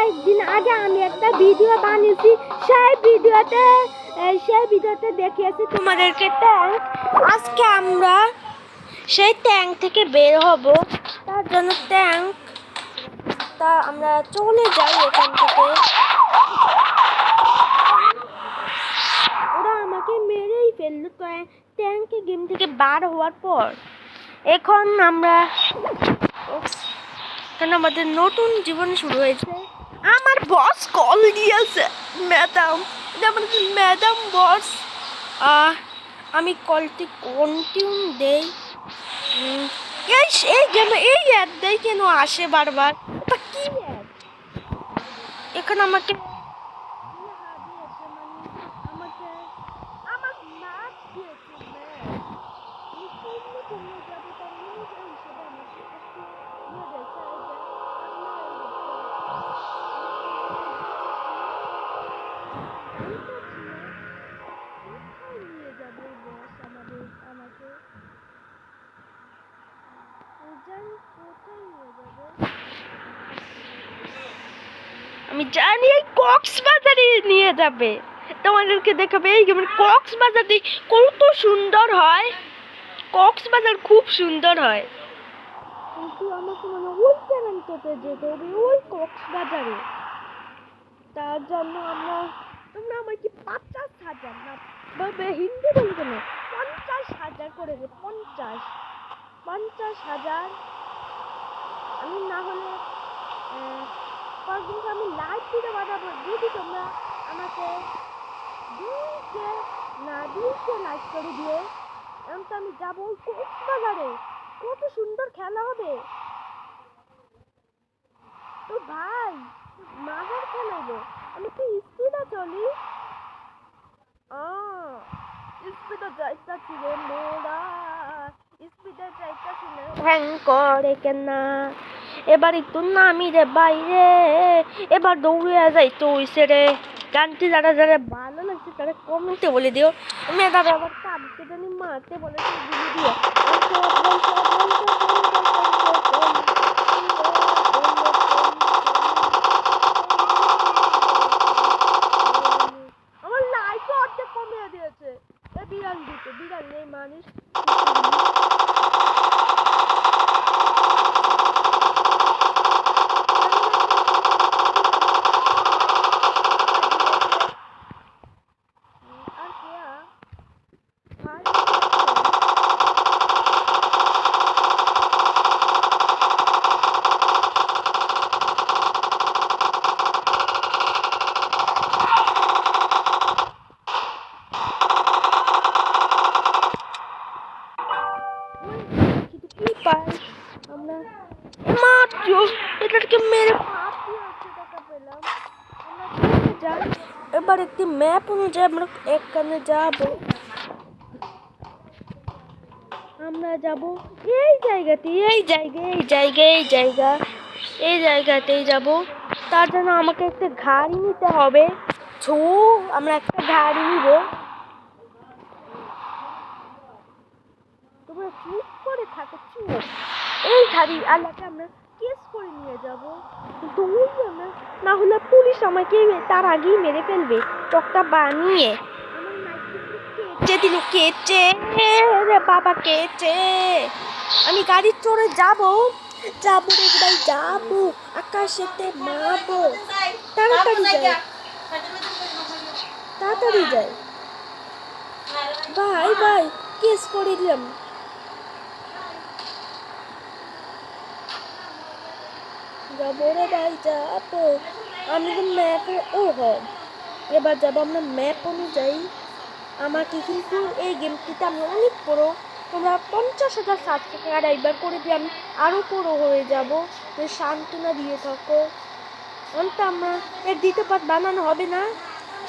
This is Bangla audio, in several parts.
কয়েকদিন আগে আমি একটা ভিডিও বানিয়েছি, সেই ভিডিওতে দেখিয়েছি তোমাদেরকে ট্যাঙ্ক। আজকে আমরা সেই ট্যাঙ্ক থেকে বের হব, তার জন্য আমরা চলে যাই এখান থেকে। ওরা আমাকে মেরেই ফেললো ট্যাঙ্কে গেম থেকে বার হওয়ার পর। এখন আমাদের নতুন জীবন শুরু হয়েছে। আমার বস কল দিয়েছে, ম্যাডাম বস। আমি কলটি কন্টিনিউ দেই। এই অ্যাড দেয় কেন আসে বারবার? এটা কি অ্যাড? এখন আমাকে আমি জানি এই কক্সবাজারে নিয়ে যাবে, তোমাদেরকে দেখাবে এই গেমের কক্সবাজার কত সুন্দর হয়। কক্সবাজার খুব সুন্দর হয়, কিন্তু আমাকে মনে হয় ওই প্যারেন্টতে যেতে হবে, ওই কক্সবাজারে। তার জন্য তোমরা আমাকে 50,000 না হিন্দি বলবে না, 50,000 করে দে। 50,000 আমি না হলে কয়েকদিন আমি লাইভ ভিডিও বানাবো। যদি তোমরা আমাকে 2K লাইক করে দিও, এখন তো আমি যাবো ওই কক্সবাজারে। কত সুন্দর খেলা হবে তো ভাই, মাজার খেলাবো। আমি কি স্পিডে চলি? স্পিডে যাইতাছি রে মোরা, স্পিডে যাইতাছি না হ্যাং করে কেনা। এবার একটু নামি রে বাইরে, এবার দৌড়ে যাইতো হইছে রে। গানটি যারা যারা ভালো লাগছে তারা কমেন্টে বলে দিও। আমি দাদা আবার কাঁদতে জানি মারতে বলেছি দিও। আমার লাইফ অর্ধেক কমিয়ে দিয়েছে বিড়াল নেই মানুষ। এবার একটি ম্যাপ অনুযায়ী আমরা এখানে যাব। আমরা যাব এই জায়গাতেই যাব। তার জন্য আমাকে একটা গাড়ি নিতে হবে। আমরা একটা গাড়ি নিব। তোমরা চুপ করে থাকো, এই গাড়ি আলাকে আমরা কেস করে নিয়ে যাব। কিন্তু না হলে পুলিশ আমাকে তার আগেই মেরে ফেলবে টকটা বানিয়ে। কেচে রে বাবা, কেচে। আমি গাড়ি চড়ে যাবো রে ভাই, যাবো আকাশেতে মারবো। তাড়াতাড়ি যাই ভাই, কেস করে দিলাম। যাবো রে ভাই, যাবো। আমি তো ম্যাপে এবার যাবো আমরা ম্যাপ অনুযায়ী। আমাকে কিন্তু এই গেমটিতে আমি অনেক বড়। তোমরা 50,000 সাবস্ক্রাইবার একবার করে দিয়ে আমি আরও বড় হয়ে যাব। সান্ত্বনা দিয়ে থাকো। অন্ত আমরা এর দ্বিতীয় পার্ট বানানো হবে না।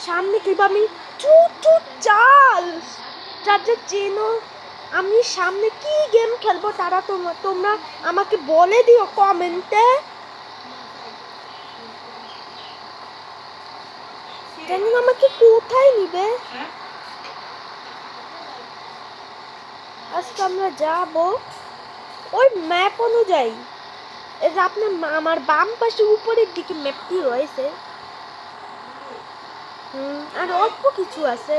সামনে কিংবা আমি চাল যার চেনো, আমি সামনে কি গেম খেলবো তারা তোমরা আমাকে বলে দিও কমেন্টে। জানি আমাকে কোথায় নিবে। আজকে আমরা যাব ওই ম্যাপ অনুযায়ী। এই যে আপনার আমার বাম পাশে উপরের দিকে ম্যাপটি রয়েছে। আর অল্প কিছু আছে।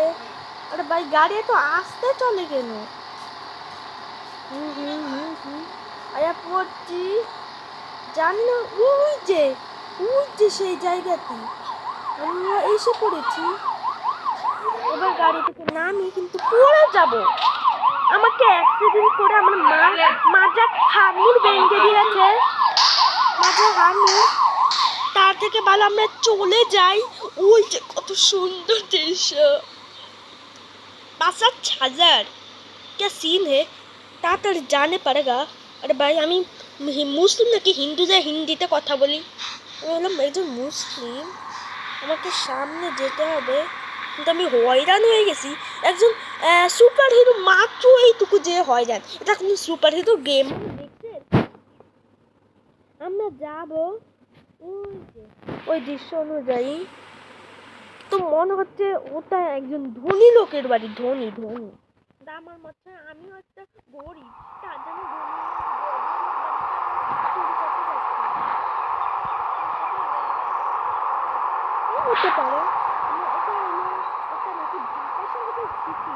আরে ভাই গাড়ি তো আসতে চলে কেন? আয়া পড়ছি, জানি না। ওই যে সেই জায়গাটি আমরা এসে পড়েছি। এবার গাড়ি থেকে নামি কিন্তু পড়ে যাব। আমাকে অ্যাক্সিডেন্ট করে আমার মাজা হাড়ুর ভেঙে দিয়েছে। মাজা হাড়ুর। তার থেকে ভালো আমরা চলে যাই। ওই যে কত সুন্দর দৃশ্য, 5,000 क्या सीन है, তাড়াতাড়ি জানে পারেগা। আরে ভাই আমি মুসলিম নাকি হিন্দু, যে হিন্দিতে কথা বলি। আমি হলাম একজন মুসলিম, আমাকে সামনে যেতে হবে। কিন্তু আমি হয়রান হয়ে গেছি। একজন সুপার হিরো মাত্র এইটুকু যে হয়রান, এটা কোনো সুপার হিরো গেম দেখছেন? আমরা যাব ওই দৃশ্য অনুযায়ী। তো মনে হচ্ছে ওটা একজন ধনী লোকের বাড়ি, ধনী ধনী। আমার মতে আমিও একটা গরিব, তার জন্য হতে পারে। এটা নাকি ঢাকা শহরের সিটি।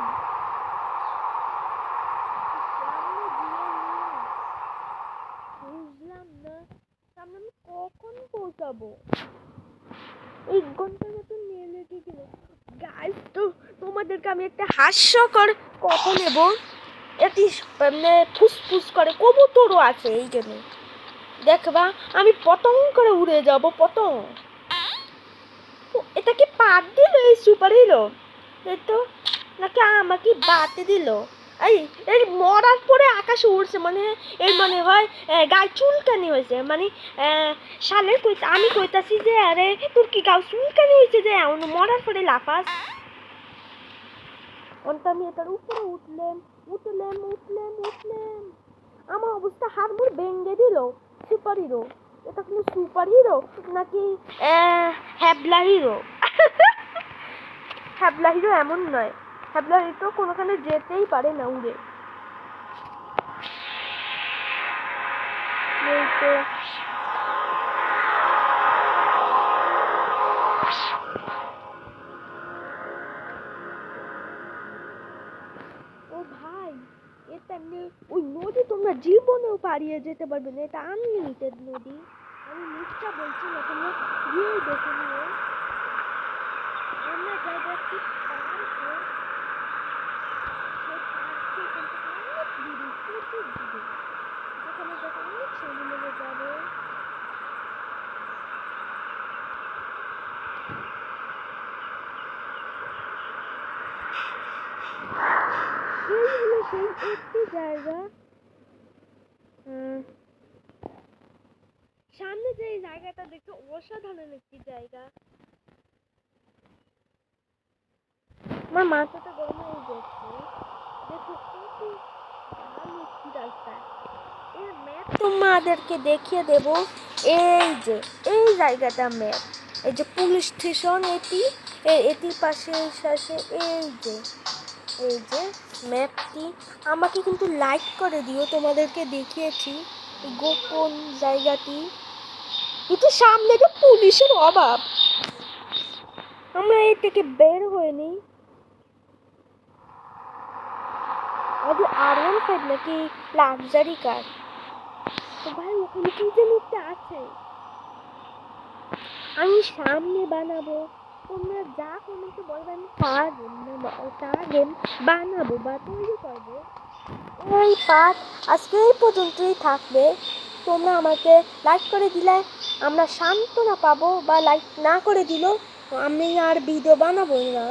বুঝলাম না সামনে আমি কখন পৌঁছাবো। 1 ঘন্টার মতো নিয়ে লেগে গেল। গাইস, তো তোমাদেরকে আমি একটা হাস্যকর কথা নেব। এটি মানে ফুসফুস করে কবুতরও আছে এই গেমে। দেখবা আমি পতং করে উড়ে যাব, পতং। এটা কি পাত দিল এই সুপার হিরো? তো নাকি আমাকে বাতে দিল? এই মরার পরে আকাশে উড়ছে, মানে এর মনে হয় গায়ে চুলকানি হয়েছে। মানে শালে আমি কইতাছি যে আরে তোর কি গাও চুলকানি হয়েছে যে মরার পরে লাফাস। আমি এটার উপরে উঠলাম। আমার অবস্থা হাড় মুড় ভেঙে দিল। সুপার হিরো, এটা কোনো সুপার হিরো নাকি হ্যাবলা হিরো? হ্যাবলা হিরো এমন নয়, হ্যাবলা হিরো কোনোখানে যেতেই পারে না উড়ে। ও ভাই, এটা ওই নদী তোমরা জীবনেও পারিয়ে যেতে পারবে না, এটা আনলিমিটেড নদী। আমি মিথ্যা বলছি না, তোমরা গিয়েই দেখে নিও। আমরা যাই যাচ্ছি পার্কে, অনেক দূরে, প্রচুর দূরে। যেখানে যখন অনেক ছবি লেগে যাবে। এই হলো সেই একটি জায়গা। সামনে যে এই জায়গাটা দেখছো অসাধারণ একটি জায়গা। আমার মাথাটা গরম হয়ে যাচ্ছে। দেখো কত ভালো একটি রাস্তা। এর ম্যাপ তোমাদেরকে দেখিয়ে দেব। এই যে এই জায়গাটা ম্যাপ, এই যে পুলিশ স্টেশন, এটির পাশে এই যে ম্যাপটি। আমাকে কিন্তু লাইক করে দিও, তোমাদেরকে দেখিয়েছি এই গোপন জায়গাটি। কিন্তু সামনে তো পুলিশের অভাব, আমরা এই থেকে বের হয়ে নিই। আগে R15 নাকি লাক্সারি কার। তো ভাই ওখানে কি যেন একটা আছে, আমি সামনে বানাবো। তোমরা যা কমেন্টে বলবে আমি তা গেম বানাবো বা তৈরি করবো। এই পার্ট আজকে এই পর্যন্তই থাকবে। তোমরা আমাকে লাইক করে দিলে আমরা সান্ত্বনা পাবো, বা লাইক না করে দিল আমি আর ভিডিও বানাবো না।